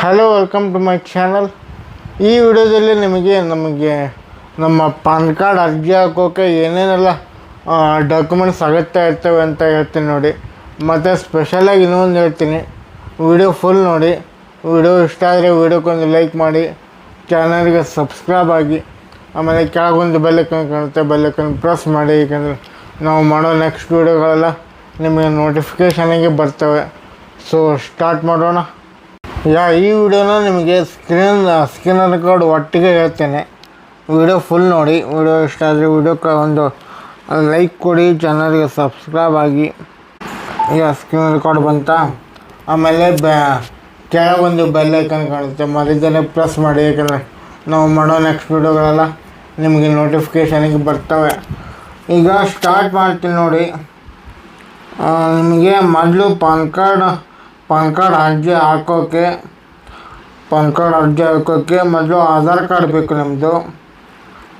Hello, welcome to my channel. ಈ ವಿಡಿಯೋದಲ್ಲಿ ನಮಗೆ ನಮ್ಮ ಪಾನ್ ಕಾರ್ಡ್ ಅರ್ಜಿ ಹಾಕೋಕ್ಕೆ ಏನೇನೆಲ್ಲ ಡಾಕ್ಯುಮೆಂಟ್ಸ್ ಅಗತ್ಯ ಇರ್ತವೆ ಅಂತ ಹೇಳ್ತೀನಿ ನೋಡಿ. ಮತ್ತು ಸ್ಪೆಷಲಾಗಿ ಇನ್ನೊಂದು ಹೇಳ್ತೀನಿ, ವಿಡಿಯೋ ಫುಲ್ ನೋಡಿ. ವಿಡಿಯೋ ಇಷ್ಟ ಆದರೆ ವಿಡಿಯೋಕ್ಕೊಂದು ಲೈಕ್ ಮಾಡಿ, ಚಾನಲ್ಗೆ ಸಬ್ಸ್ಕ್ರೈಬ್ ಆಗಿ, ಆಮೇಲೆ ಕೆಳಗೊಂದು ಬೆಲ್ಲೈಕನ್ ಕಾಣುತ್ತೆ, ಬೆಲ್ಲೈಕನ್ ಪ್ರೆಸ್ ಮಾಡಿ. ಏಕೆಂದರೆ ನಾವು ಮಾಡೋ ನೆಕ್ಸ್ಟ್ ವಿಡಿಯೋಗಳೆಲ್ಲ ನಿಮಗೆ ನೋಟಿಫಿಕೇಷನಿಗೆ ಬರ್ತವೆ. ಸೊ ಸ್ಟಾರ್ಟ್ ಮಾಡೋಣ. ಈ ವಿಡಿಯೋನ ನಿಮಗೆ ಸ್ಕ್ರೀನ್ ರೆಕಾರ್ಡ್ ಒಟ್ಟಿಗೆ ಹೇಳ್ತೇನೆ. ವಿಡಿಯೋ ಫುಲ್ ನೋಡಿ. ವಿಡಿಯೋ ಇಷ್ಟ ಆದರೆ ವಿಡಿಯೋಕ್ಕೆ ಒಂದು ಲೈಕ್ ಕೊಡಿ, ಚಾನಲ್ಗೆ ಸಬ್ಸ್ಕ್ರೈಬ್ ಆಗಿ. ಈಗ ಸ್ಕ್ರೀನ್ ರೆಕಾರ್ಡ್ ಬಂತ. ಆಮೇಲೆ ಕೆಳಗೊಂದು ಬೆಲ್ಲೈಕನ್ ಕಾಣುತ್ತೆ, ಮಧ್ಯದಲ್ಲೇ ಪ್ರೆಸ್ ಮಾಡಿ. ಯಾಕಂದರೆ ನಾವು ಮಾಡೋ ನೆಕ್ಸ್ಟ್ ವಿಡಿಯೋಗಳೆಲ್ಲ ನಿಮಗೆ ನೋಟಿಫಿಕೇಷನಿಗೆ ಬರ್ತವೆ. ಈಗ ಸ್ಟಾರ್ಟ್ ಮಾಡ್ತೀನಿ ನೋಡಿ. ನಿಮಗೆ ಮೊದಲು ಪಾನ್ ಕಾರ್ಡ್ ಅರ್ಜಿ ಹಾಕೋಕ್ಕೆ ಮೊದಲು ಆಧಾರ್ ಕಾರ್ಡ್ ಬೇಕು ನಿಮ್ಮದು.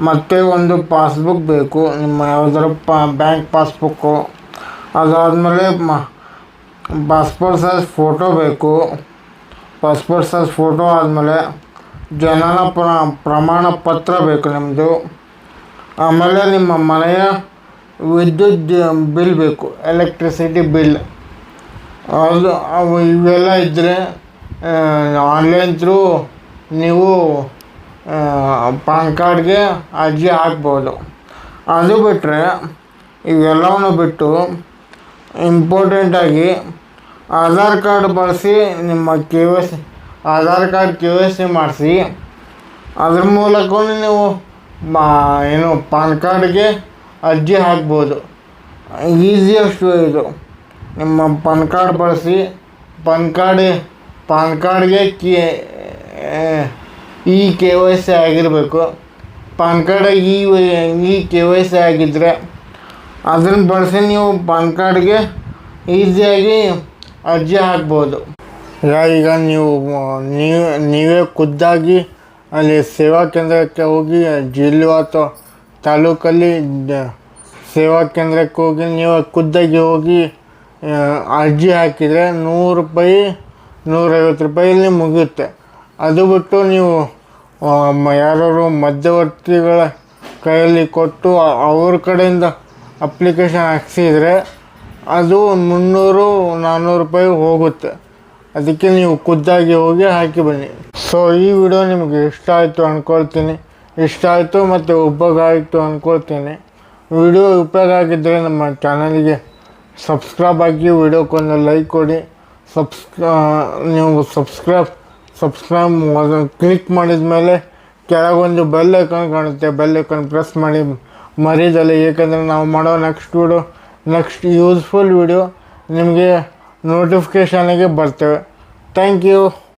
ಮತ್ತು ಒಂದು ಪಾಸ್ಬುಕ್ ಬೇಕು, ನಿಮ್ಮ ಯಾವುದಾದ್ರು ಬ್ಯಾಂಕ್ ಪಾಸ್ಬುಕ್ಕು. ಅದಾದಮೇಲೆ ಪಾಸ್ಪೋರ್ಟ್ ಸೈಜ್ ಫೋಟೋ ಬೇಕು. ಪಾಸ್ಪೋರ್ಟ್ ಸೈಜ್ ಫೋಟೋ ಆದಮೇಲೆ ಜನನ ಪ್ರಮಾಣ ಪತ್ರ ಬೇಕು ನಿಮ್ಮದು. ಆಮೇಲೆ ನಿಮ್ಮ ಮನೆಯ ವಿದ್ಯುತ್ ಬಿಲ್ ಬೇಕು, ಎಲೆಕ್ಟ್ರಿಸಿಟಿ ಬಿಲ್. ಇವೆಲ್ಲ ಇದ್ದರೆ ಆನ್ಲೈನ್ ಥ್ರೂ ನೀವು ಪಾನ್ ಕಾರ್ಡ್ಗೆ ಅರ್ಜಿ ಹಾಕ್ಬೋದು. ಅದು ಬಿಟ್ಟರೆ ಇವೆಲ್ಲವನ್ನು ಬಿಟ್ಟು ಇಂಪಾರ್ಟೆಂಟಾಗಿ ಆಧಾರ್ ಕಾರ್ಡ್ ಬಳಸಿ ನಿಮ್ಮ ಆಧಾರ್ ಕಾರ್ಡ್ KYC ಮಾಡಿಸಿ. ಅದ್ರ ಮೂಲಕವೂ ನೀವು ಪಾನ್ ಕಾರ್ಡ್ಗೆ ಅರ್ಜಿ ಹಾಕ್ಬೋದು. ಈಸಿಯೆಸ್ಟ್ ವೇ ಇದು. ನಿಮ್ಮ ಪಾನ್ ಕಾರ್ಡ್ ಬಳಸಿ ಪಾನ್ ಕಾರ್ಡ್ಗೆ KYC ಆಗಿರಬೇಕು. ಪಾನ್ ಕಾರ್ಡ್ KYC ಆಗಿದ್ದರೆ ಅದನ್ನು ಬಳಸಿ ನೀವು ಪಾನ್ ಕಾರ್ಡ್ಗೆ ಈಸಿಯಾಗಿ ಅರ್ಜಿ ಹಾಕ್ಬೋದು. ಈಗ ನೀವೇ ಖುದ್ದಾಗಿ ಅಲ್ಲಿ ಸೇವಾ ಕೇಂದ್ರಕ್ಕೆ ಹೋಗಿ, ಜಿಲ್ಲೆ ಅಥವಾ ತಾಲೂಕಲ್ಲಿ ಸೇವಾ ಕೇಂದ್ರಕ್ಕೆ ಹೋಗಿ ನೀವು ಖುದ್ದಾಗಿ ಹೋಗಿ ಅರ್ಜಿ ಹಾಕಿದರೆ 100 ರೂಪಾಯಿ 150 ರೂಪಾಯಲ್ಲಿ ಮುಗಿಯುತ್ತೆ. ಅದು ಬಿಟ್ಟು ನೀವು ಯಾರು ಮಧ್ಯವರ್ತಿಗಳ ಕೈಯಲ್ಲಿ ಕೊಟ್ಟು ಅವ್ರ ಕಡೆಯಿಂದ ಅಪ್ಲಿಕೇಶನ್ ಹಾಕ್ಸಿದರೆ ಅದು 300-400 ರೂಪಾಯಿ ಹೋಗುತ್ತೆ. ಅದಕ್ಕೆ ನೀವು ಖುದ್ದಾಗಿ ಹೋಗಿ ಹಾಕಿ ಬನ್ನಿ. ಸೊ ಈ ವಿಡಿಯೋ ನಿಮಗೆ ಇಷ್ಟ ಆಯಿತು ಅಂದ್ಕೊಳ್ತೀನಿ. ಇಷ್ಟ ಆಯಿತು ಮತ್ತು ಉಪಯೋಗ ಆಯಿತು ಅಂದ್ಕೊಳ್ತೀನಿ. ವಿಡಿಯೋ ಉಪಯೋಗ ಆಗಿದ್ದರೆ ನಮ್ಮ ಚಾನಲ್ಗೆ ಸಬ್ಸ್ಕ್ರೈಬ್ ಆಗಿ, ವಿಡಿಯೋಕ್ಕೊಂದು ಲೈಕ್ ಕೊಡಿ. ನೀವು ಸಬ್ಸ್ಕ್ರೈಬ್ ಕ್ಲಿಕ್ ಮಾಡಿದ ಮೇಲೆ ಕೆಳಗೊಂದು ಬೆಲ್ಲೈಕನ್ ಕಾಣುತ್ತೆ, ಬೆಲ್ಲೈಕನ್ ಪ್ರೆಸ್ ಮಾಡಿ ಮರೀದಲ್ಲಿ. ಏಕೆಂದರೆ ನಾವು ಮಾಡೋ ನೆಕ್ಸ್ಟ್ ಯೂಸ್ಫುಲ್ ವಿಡಿಯೋ ನಿಮಗೆ ನೋಟಿಫಿಕೇಷನಿಗೆ ಬರ್ತವೆ. Thank you.